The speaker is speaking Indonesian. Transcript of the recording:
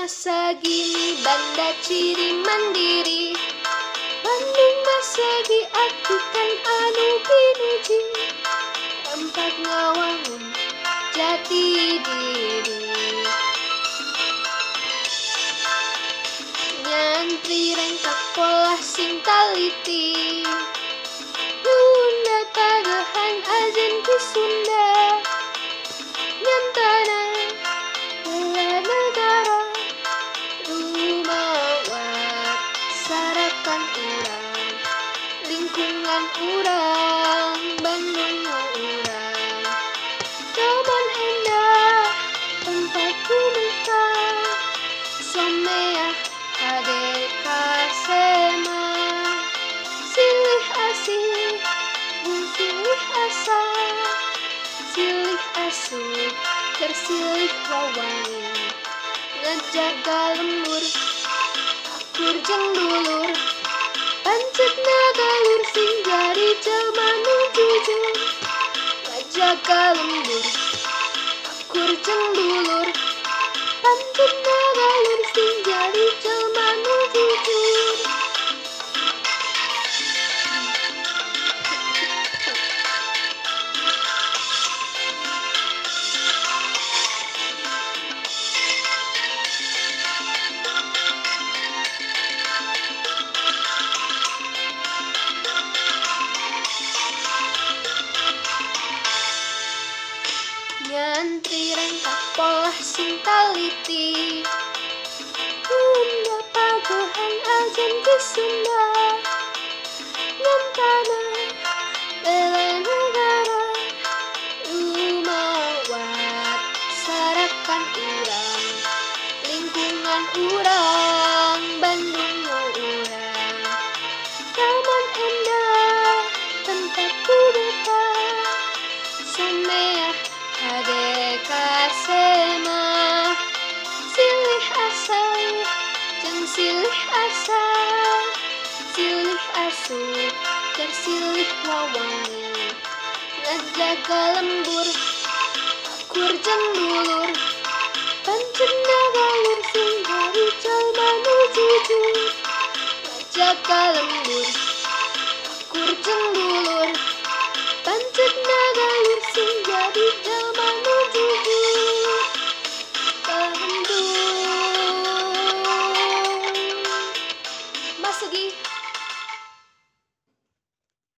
masa kini banda ciri mandiri. Bandung masa gi artikan anu pinuji, tempat ngawangun jati diri. Nyantri rengkak pola sing taliti, Yunda tagahan ajen ki Sunda. Nyantana bela negara, rumawat sarakan urang, lingkungan urang, Bandung urang. Taman endah, tempat kumita, somea hadeka sema, silih asih, silih asa, silih asuh, tersilih wawangi, ngejaga lembur, akur jeung dulur, pancet nagalur sing jari jelema nu jujur, ngejaga lembur, akur jeung dulur, pancet nagalur sing jari jelema nu jujur. Nyantri rengkak polah sing taliti, Yunda pagehan ajen ki Sunda. Nyantana bela negara, rumawat sarakan urang, lingkungan urang, Bandung urang. Taman endah, tempat kudeta, somea hadeka sema, silih asa jeung silih asa, silih asuh tersilih wawangi, ngejaga lembur, akur jeung dulur, pancet nagalur sing jari jelema nu jujur, ngejaga lembur, akur jeung dulur, pancet nagalur sing jari